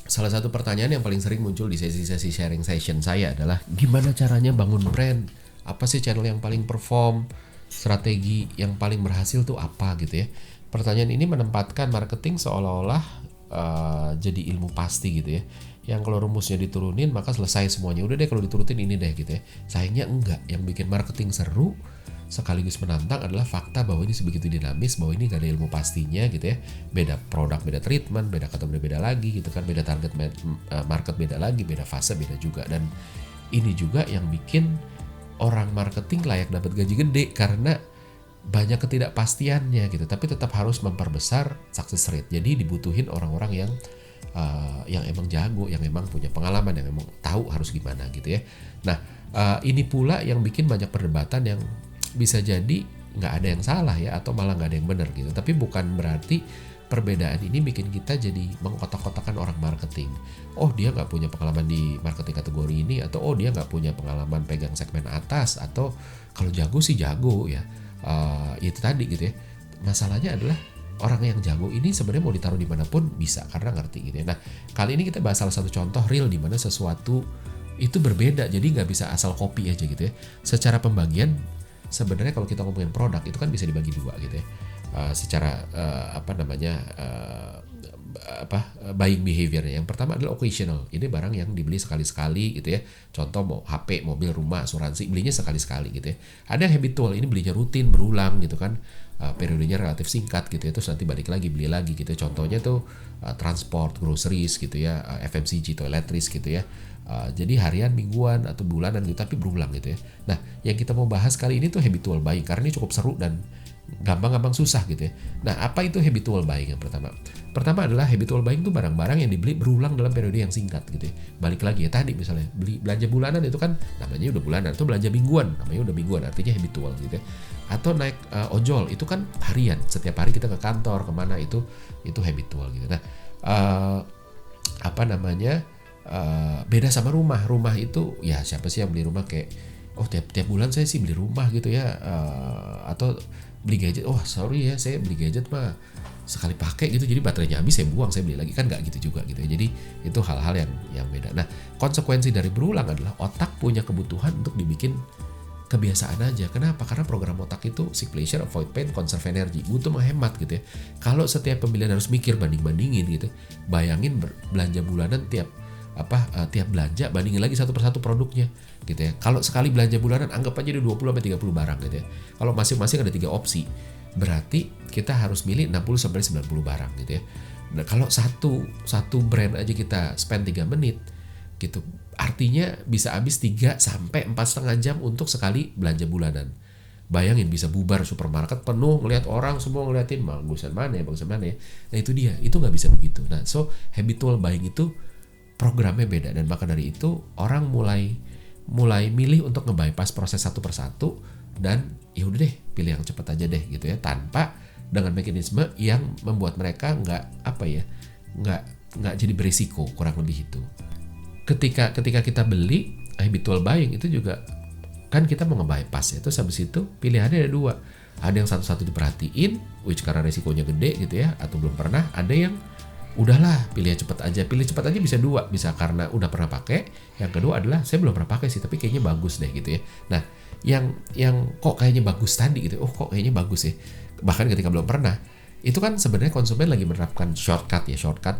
salah satu pertanyaan yang paling sering muncul di sesi-sesi sharing session saya adalah gimana caranya bangun brand, apa sih channel yang paling perform, strategi yang paling berhasil tuh apa gitu ya. Pertanyaan ini menempatkan marketing seolah-olah jadi ilmu pasti gitu ya, yang kalau rumusnya diturunin maka selesai semuanya, udah deh kalau diturutin ini deh gitu ya. Sayangnya enggak, yang bikin marketing seru sekaligus menantang adalah fakta bahwa ini sebegitu dinamis, bahwa ini gak ada ilmu pastinya gitu ya. Beda produk beda treatment, beda kategori beda lagi gitu kan, beda target market beda lagi, beda fase beda juga. Dan ini juga yang bikin orang marketing layak dapat gaji gede karena banyak ketidakpastiannya gitu, tapi tetap harus memperbesar success rate. Jadi dibutuhin orang-orang yang emang jago, yang emang punya pengalaman, yang emang tahu harus gimana gitu ya. Nah, ini pula yang bikin banyak perdebatan yang bisa jadi nggak ada yang salah ya, atau malah nggak ada yang benar gitu. Tapi bukan berarti perbedaan ini bikin kita jadi mengkotak-kotakan orang marketing. Oh dia nggak punya pengalaman di marketing kategori ini, atau oh dia nggak punya pengalaman pegang segmen atas, atau kalau jago sih jago ya. Itu tadi gitu ya. Masalahnya adalah orang yang jago ini sebenarnya mau ditaruh dimanapun bisa karena ngerti gitu ya. Nah kali ini kita bahas salah satu contoh real di mana sesuatu itu berbeda, jadi nggak bisa asal copy aja gitu ya. Secara pembagian sebenarnya kalau kita ngomongin produk itu kan bisa dibagi dua gitu ya. Secara buying behaviornya. Yang pertama adalah occasional. Ini barang yang dibeli sekali-sekali gitu ya. Contoh mau HP, mobil, rumah, asuransi, belinya sekali-sekali gitu ya. Ada yang habitual, ini belinya rutin, berulang gitu kan. Periodenya relatif singkat gitu ya. Terus nanti balik lagi beli lagi gitu. Contohnya tuh transport, groceries gitu ya, FMCG, toiletries gitu ya. Jadi harian, mingguan atau bulanan gitu, tapi berulang gitu ya. Nah, yang kita mau bahas kali ini tuh habitual buying karena ini cukup seru dan gampang-gampang susah gitu ya. Nah, apa itu habitual buying yang pertama? Pertama adalah habitual buying itu barang-barang yang dibeli berulang dalam periode yang singkat gitu ya. Balik lagi ya tadi misalnya beli belanja bulanan itu kan namanya udah bulanan, atau belanja mingguan namanya udah mingguan, artinya habitual gitu ya. Atau naik ojol itu kan harian, setiap hari kita ke kantor kemana itu habitual gitu. Nah, beda sama rumah. Rumah itu ya siapa sih yang beli rumah kayak tiap bulan saya sih beli rumah gitu ya, atau beli gadget, sorry ya saya beli gadget mah sekali pakai gitu, jadi baterainya habis saya buang, saya beli lagi, kan nggak gitu juga gitu ya. Jadi itu hal-hal yang beda. Nah konsekuensi dari berulang adalah otak punya kebutuhan untuk dibikin kebiasaan aja. Kenapa? Karena program otak itu seek pleasure, avoid pain, conserve energy, butuh menghemat gitu ya. Kalau setiap pembelian harus mikir banding-bandingin gitu, bayangin belanja bulanan tiap belanja bandingin lagi satu persatu produknya gitu ya. Kalau sekali belanja bulanan anggap aja ada 20-30 barang gitu ya. Kalau masing-masing ada 3 opsi, berarti kita harus milih 60-90 barang gitu ya. Nah, kalau satu brand aja kita spend 3 menit gitu, artinya bisa habis 3-4,5 jam untuk sekali belanja bulanan. Bayangin bisa bubar supermarket penuh ngelihat orang semua ngeliatin bagusan mana ya. Nah itu dia, itu nggak bisa begitu. Nah so habitual buying itu programnya beda, dan maka dari itu orang mulai milih untuk nge-bypass proses satu persatu dan ya udah deh pilih yang cepat aja deh gitu ya, tanpa dengan mekanisme yang membuat mereka nggak jadi berisiko, kurang lebih itu. Ketika kita beli habitual buying itu juga kan kita mau nge-bypass ya, terus habis itu pilihannya ada 2. Ada yang satu-satu diperhatiin which karena resikonya gede gitu ya, atau belum pernah. Ada yang udahlah pilih cepat aja bisa 2, bisa karena udah pernah pakai, yang kedua adalah saya belum pernah pakai sih tapi kayaknya bagus deh gitu ya. Nah yang kok kayaknya bagus tadi gitu, kok kayaknya bagus ya, bahkan ketika belum pernah, itu kan sebenarnya konsumen lagi menerapkan shortcut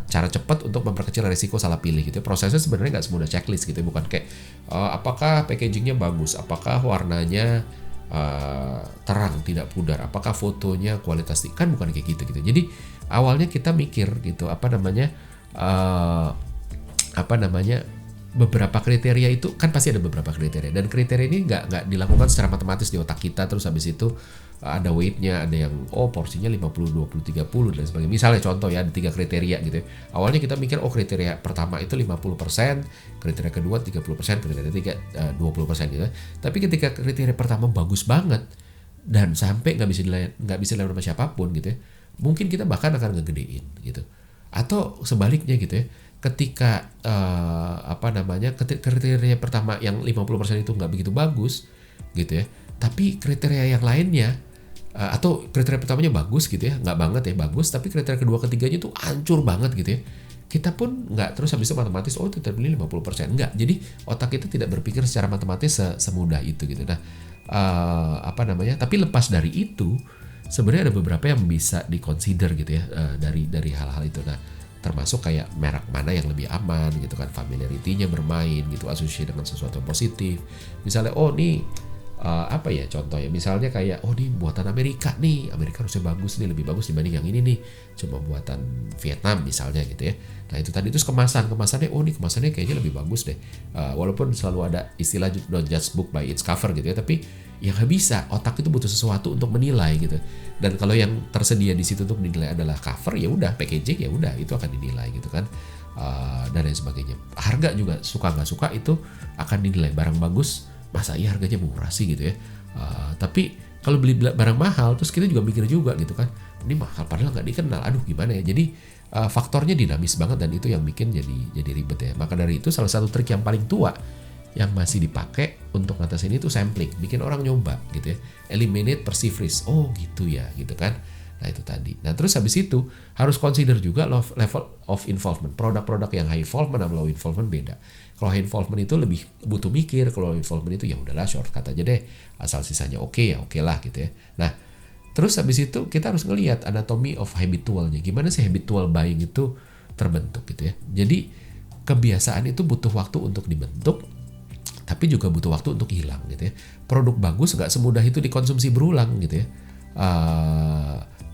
cara cepat untuk memperkecil resiko salah pilih gitu ya. Prosesnya sebenarnya nggak semudah checklist gitu, bukan kayak apakah packagingnya bagus, apakah warnanya terang tidak pudar, apakah fotonya kualitas, kan bukan kayak gitu. Jadi awalnya kita mikir gitu beberapa kriteria itu kan pasti ada beberapa kriteria, dan kriteria ini nggak dilakukan secara matematis di otak kita terus habis itu ada weight-nya, ada yang porsinya 50, 20, 30 dan sebagainya. Misalnya contoh ya ada 3 kriteria gitu ya. Awalnya kita mikir kriteria pertama itu 50%, kriteria kedua 30%, kriteria ketiga 20% gitu. Tapi ketika kriteria pertama bagus banget dan sampai nggak bisa dilawan sama siapapun gitu ya, mungkin kita bahkan akan ngegedein gitu. Atau sebaliknya gitu ya. Ketika kriteria pertama yang 50% itu nggak begitu bagus gitu ya, tapi kriteria yang lainnya atau kriteria pertamanya bagus gitu ya, nggak banget ya bagus, tapi kriteria kedua ketiganya tuh hancur banget gitu ya, kita pun nggak terus habis itu matematis, oh itu terbeli 50%. Enggak, jadi otak kita tidak berpikir secara matematis semudah itu gitu. Nah, tapi lepas dari itu, sebenarnya ada beberapa yang bisa diconsider gitu ya, dari hal-hal itu. Nah, termasuk kayak merek mana yang lebih aman gitu kan, familiarity-nya bermain gitu, asosiasi dengan sesuatu yang positif. Misalnya, oh nih, contohnya misalnya kayak ini buatan Amerika nih, Amerika harusnya bagus nih, lebih bagus dibanding yang ini nih, cuma buatan Vietnam misalnya gitu ya. Nah itu tadi, terus kemasannya, nih kemasannya kayaknya lebih bagus deh, walaupun selalu ada istilah don't judge book by its cover gitu ya, tapi ya nggak bisa, otak itu butuh sesuatu untuk menilai gitu. Dan kalau yang tersedia di situ untuk dinilai adalah cover, ya udah, packaging, ya udah, itu akan dinilai gitu kan, dan lain sebagainya. Harga juga, suka nggak suka itu akan dinilai. Barang bagus, masa iya harganya murah sih gitu ya. Tapi kalau beli barang mahal terus kita juga mikir juga gitu kan, ini mahal padahal nggak dikenal, aduh gimana ya. Jadi faktornya dinamis banget, dan itu yang bikin jadi ribet ya. Maka dari itu salah satu trik yang paling tua yang masih dipakai untuk ngatasin itu sampling, bikin orang nyoba gitu ya, eliminate perceived risk. Oh gitu ya gitu kan. Nah itu tadi. Nah terus habis itu harus consider juga level of involvement. Produk-produk yang high involvement sama low involvement beda. Kalau high involvement itu lebih butuh mikir, kalau low involvement itu ya udahlah shortcut aja deh, asal sisanya oke ya oke lah gitu ya. Nah terus habis itu kita harus ngelihat anatomy of habitualnya, gimana sih habitual buying itu terbentuk gitu ya. Jadi kebiasaan itu butuh waktu untuk dibentuk, tapi juga butuh waktu untuk hilang gitu ya. Produk bagus nggak semudah itu dikonsumsi berulang gitu ya.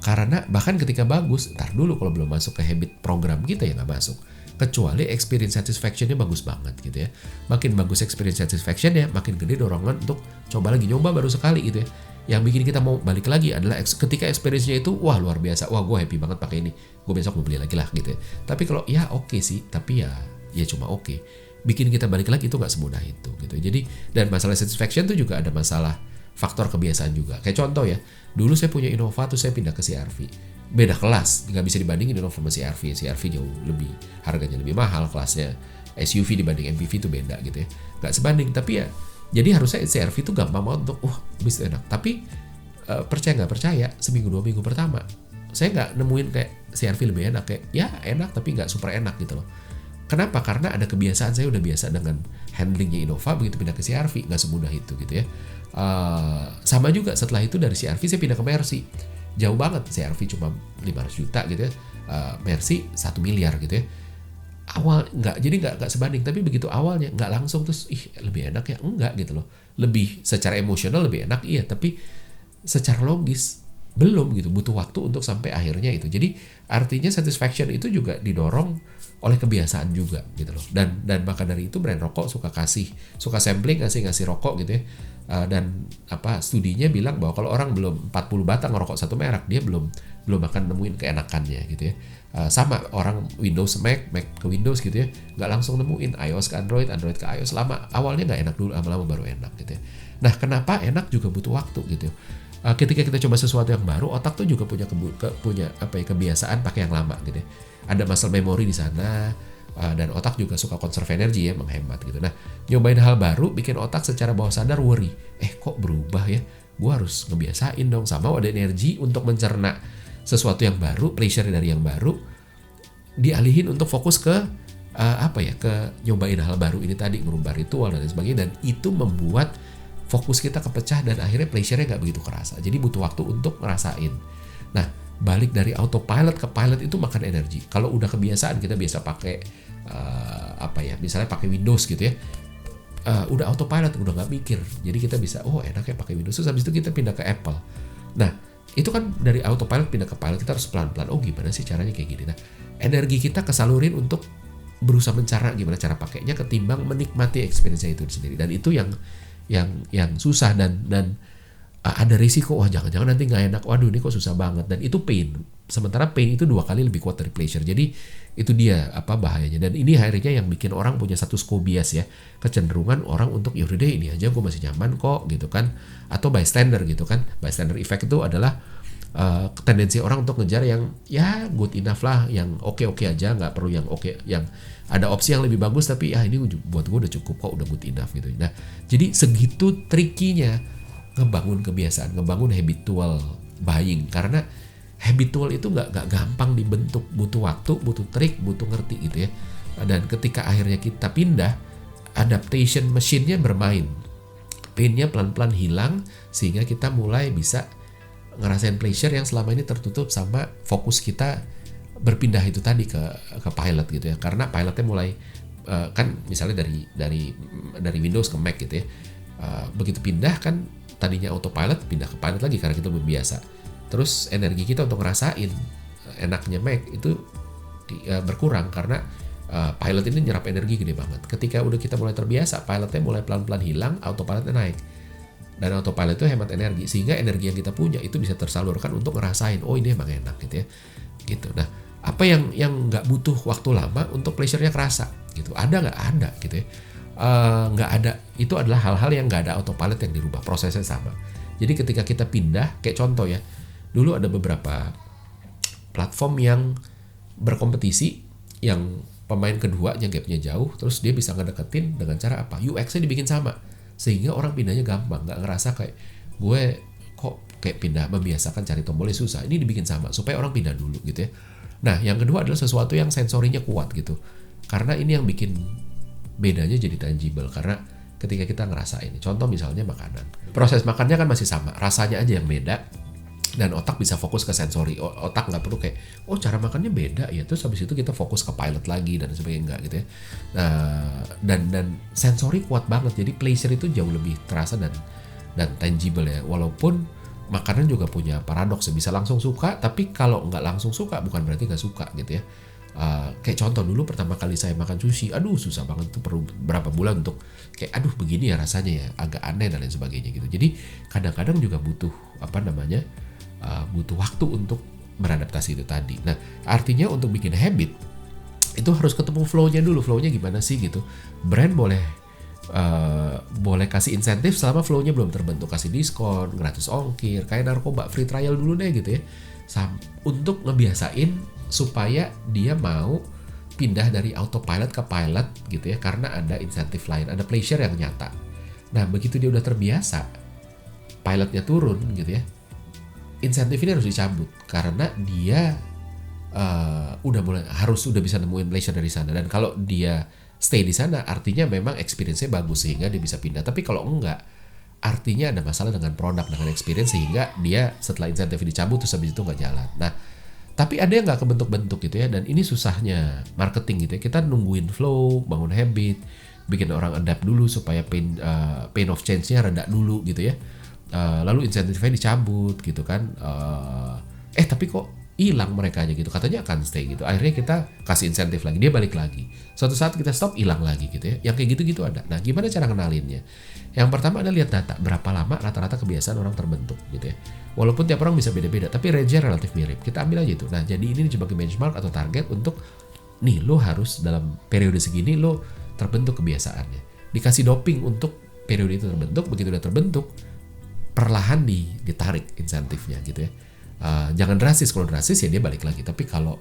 Karena bahkan ketika bagus, ntar dulu kalau belum masuk ke habit program kita ya nggak masuk. Kecuali experience satisfaction-nya bagus banget gitu ya. Makin bagus experience satisfaction-nya, makin gede dorongan untuk coba lagi, nyoba baru sekali gitu ya. Yang bikin kita mau balik lagi adalah ketika experience-nya itu wah luar biasa, wah gue happy banget pakai ini, gue besok mau beli lagi lah gitu ya. Tapi kalau ya oke sih, tapi ya cuma oke. Bikin kita balik lagi itu nggak semudah itu gitu. Jadi, dan masalah satisfaction itu juga ada masalah faktor kebiasaan juga. Kayak contoh ya, dulu saya punya Innova tuh saya pindah ke CR-V. Beda kelas, nggak bisa dibandingin Innova sama CR-V. CR-V jauh lebih, harganya lebih mahal, kelasnya SUV dibanding MPV itu beda gitu ya. Nggak sebanding, tapi ya jadi harusnya CR-V itu gampang banget untuk bisa enak. Tapi percaya nggak percaya, seminggu 2 minggu pertama saya nggak nemuin kayak CR-V lebih enak. Kayak ya enak tapi nggak super enak gitu loh. Kenapa? Karena ada kebiasaan, saya udah biasa dengan handlingnya Innova, begitu pindah ke CR-V nggak semudah itu gitu ya. Sama juga setelah itu dari CR-V saya pindah ke Mercy, jauh banget. CR-V cuma 500 juta gitu ya, Mercy 1 miliar gitu ya. Awal jadi nggak sebanding, tapi begitu awalnya nggak langsung terus lebih enak ya, enggak gitu loh. Lebih secara emosional lebih enak iya, tapi secara logis belum gitu, butuh waktu untuk sampai akhirnya itu. Jadi artinya satisfaction itu juga didorong oleh kebiasaan juga gitu loh. Dan maka dari itu brand rokok suka sampling, ngasih rokok gitu ya. Dan studinya bilang bahwa kalau orang belum 40 batang ngerokok satu merek, dia belum akan nemuin keenakannya gitu ya. Sama orang Windows Mac ke Windows gitu ya, nggak langsung nemuin, iOS ke Android ke iOS. Awalnya nggak enak dulu, lama-lama baru enak gitu ya. Nah kenapa enak juga butuh waktu gitu. Ketika kita coba sesuatu yang baru, otak tuh juga punya kebiasaan pakai yang lama gitu ya. Ada muscle memory di sana, dan otak juga suka conserve energy ya, menghemat gitu. Nah, nyobain hal baru bikin otak secara bawah sadar worry. Kok berubah ya? Gua harus ngebiasain dong, sama ada energi untuk mencerna sesuatu yang baru, pressure dari yang baru dialihin untuk fokus ke ke nyobain hal baru ini tadi, ngerubah ritual dan sebagainya, dan itu membuat fokus kita kepecah dan akhirnya pressure-nya nggak begitu kerasa. Jadi butuh waktu untuk ngerasain. Nah, balik dari autopilot ke pilot itu makan energi. Kalau udah kebiasaan, kita biasa pakai misalnya pakai Windows gitu ya, udah autopilot, udah nggak mikir, jadi kita bisa enaknya pakai Windows. Terus habis itu kita pindah ke Apple. Nah itu kan dari autopilot pindah ke pilot, kita harus pelan-pelan. Gimana sih caranya kayak gini. Nah energi kita kesalurin untuk berusaha mencara gimana cara pakainya, ketimbang menikmati experience-nya itu sendiri. Dan itu yang susah dan ada risiko, jangan-jangan nanti nggak enak, waduh ini kok susah banget, dan itu pain. Sementara pain itu 2 kali lebih kuat dari pleasure. Jadi itu dia bahayanya. Dan ini akhirnya yang bikin orang punya status quo bias ya, kecenderungan orang untuk yaudah deh ini aja gue masih nyaman kok gitu kan, atau bystander gitu kan. Bystander effect itu adalah tendensi orang untuk ngejar yang ya good enough lah, yang oke aja, nggak perlu yang yang ada opsi yang lebih bagus, tapi ini buat gue udah cukup kok, udah good enough gitu. Nah jadi segitu trikinya ngebangun kebiasaan, ngebangun habitual buying, karena habitual itu nggak gampang dibentuk, butuh waktu, butuh trik, butuh ngerti gitu ya. Dan ketika akhirnya kita pindah, adaptation machine-nya bermain, pain-nya pelan-pelan hilang sehingga kita mulai bisa ngerasain pleasure yang selama ini tertutup sama fokus kita berpindah itu tadi ke pilot gitu ya. Karena pilotnya mulai kan misalnya dari Windows ke Mac gitu ya. Begitu pindah kan tadinya autopilot pindah ke pilot lagi karena kita belum biasa. Terus energi kita untuk ngerasain enaknya Mac itu berkurang karena pilot ini nyerap energi gede banget. Ketika udah kita mulai terbiasa, pilotnya mulai pelan-pelan hilang, autopilotnya naik. Dan autopilot itu hemat energi, sehingga energi yang kita punya itu bisa tersalurkan untuk ngerasain, oh ini emang enak gitu ya. Gitu. Nah, apa yang nggak butuh waktu lama untuk pleasure-nya kerasa gitu. Ada nggak? Ada gitu ya. Nggak ada. Itu adalah hal-hal yang nggak ada autopilot yang dirubah, prosesnya sama. Jadi ketika kita pindah, kayak contoh ya, dulu ada beberapa platform yang berkompetisi, yang pemain keduanya gapnya jauh, terus dia bisa ngedeketin dengan cara apa? UX-nya dibikin sama, sehingga orang pindahnya gampang, nggak ngerasa kayak gue kok kayak pindah membiasakan cari tombolnya susah. Ini dibikin sama supaya orang pindah dulu gitu ya. Nah, yang kedua adalah sesuatu yang sensorinya kuat gitu, karena ini yang bikin bedanya jadi tangible. Karena ketika kita ngerasain, contoh misalnya makanan, proses makannya kan masih sama, rasanya aja yang beda. Dan otak bisa fokus ke sensori, otak nggak perlu kayak cara makannya beda ya, terus habis itu kita fokus ke pilot lagi dan sebagainya, enggak gitu ya. Nah, dan sensori kuat banget, jadi pleasure itu jauh lebih terasa dan tangible ya. Walaupun makanan juga punya paradoks ya, bisa langsung suka, tapi kalau nggak langsung suka bukan berarti nggak suka gitu ya. Kayak contoh dulu pertama kali saya makan sushi, aduh susah banget tuh, perlu berapa bulan untuk kayak aduh begini ya rasanya ya, agak aneh dan lain sebagainya gitu. Jadi kadang-kadang juga butuh butuh waktu untuk beradaptasi itu tadi. Nah, artinya untuk bikin habit itu harus ketemu flow-nya dulu. Flow-nya gimana sih gitu. Brand boleh kasih insentif selama flow-nya belum terbentuk, kasih diskon, gratis ongkir, kayak narkoba, free trial dulu deh gitu ya. Untuk ngebiasain supaya dia mau pindah dari autopilot ke pilot gitu ya, karena ada insentif lain, ada pleasure yang nyata. Nah, begitu dia udah terbiasa, pilotnya turun gitu ya, insentif ini harus dicabut karena dia udah bisa nemuin pleasure dari sana. Dan kalau dia stay di sana, artinya memang experience-nya bagus sehingga dia bisa pindah. Tapi kalau enggak, artinya ada masalah dengan produk, dengan experience, sehingga dia setelah insentif dicabut terus habis itu nggak jalan. Nah, tapi ada yang nggak kebentuk-bentuk gitu ya, dan ini susahnya marketing gitu ya. Kita nungguin flow, bangun habit, bikin orang adapt dulu supaya pain of change-nya reda dulu gitu ya. Lalu insentifnya dicabut gitu kan, tapi kok hilang mereka aja gitu, katanya akan stay gitu. Akhirnya kita kasih insentif lagi, dia balik lagi. Suatu saat kita stop, hilang lagi gitu ya. Yang kayak gitu-gitu ada. Nah, gimana cara kenalinnya? Yang pertama adalah lihat data, berapa lama rata-rata kebiasaan orang terbentuk gitu ya. Walaupun tiap orang bisa beda-beda, tapi range-nya relatif mirip. Kita ambil aja itu. Nah, jadi ini sebagai benchmark atau target untuk nih, lo harus dalam periode segini lo terbentuk kebiasaannya. Dikasih doping untuk periode itu terbentuk. Begitu udah terbentuk, perlahan ditarik insentifnya gitu ya. Jangan drastis, kalau drastis ya dia balik lagi. Tapi kalau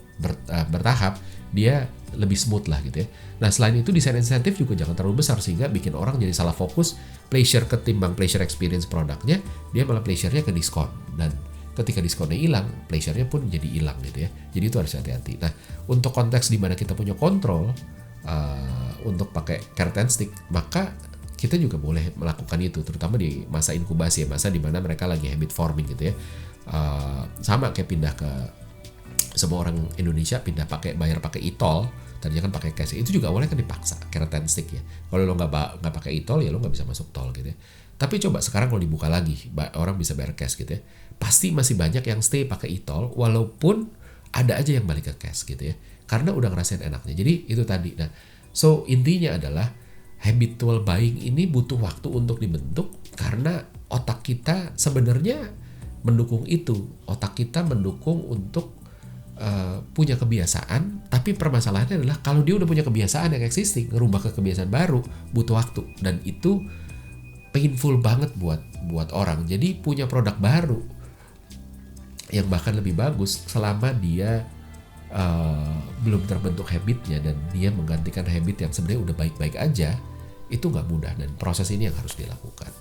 bertahap, dia lebih smooth lah gitu ya. Nah, selain itu desain insentif juga jangan terlalu besar sehingga bikin orang jadi salah fokus pleasure ketimbang pleasure experience produknya. Dia malah pleasure-nya ke diskon, dan ketika diskonnya hilang, pleasure-nya pun jadi hilang gitu ya. Jadi itu harus hati-hati. Nah, untuk konteks di mana kita punya kontrol untuk pakai carrot and stick, maka kita juga boleh melakukan itu, terutama di masa inkubasi ya, masa di mana mereka lagi habit forming gitu ya. Sama kayak pindah ke, semua orang Indonesia pindah bayar pakai e-tol, tadinya kan pakai cash, itu juga awalnya kan dipaksa carrot and stick ya. Kalau lo nggak pakai e-tol ya lo nggak bisa masuk tol gitu ya. Tapi coba sekarang kalau dibuka lagi, orang bisa bayar cash gitu ya, pasti masih banyak yang stay pakai e-tol, walaupun ada aja yang balik ke cash gitu ya, karena udah ngerasain enaknya. Jadi itu tadi. Nah, so intinya adalah habitual buying ini butuh waktu untuk dibentuk karena otak kita sebenarnya mendukung itu. Otak kita mendukung untuk punya kebiasaan, tapi permasalahannya adalah kalau dia udah punya kebiasaan yang existing, ngerubah ke kebiasaan baru butuh waktu, dan itu painful banget buat orang. Jadi punya produk baru yang bahkan lebih bagus selama dia belum terbentuk habitnya, dan dia menggantikan habit yang sebenarnya udah baik-baik aja, itu nggak mudah, dan proses ini yang harus dilakukan.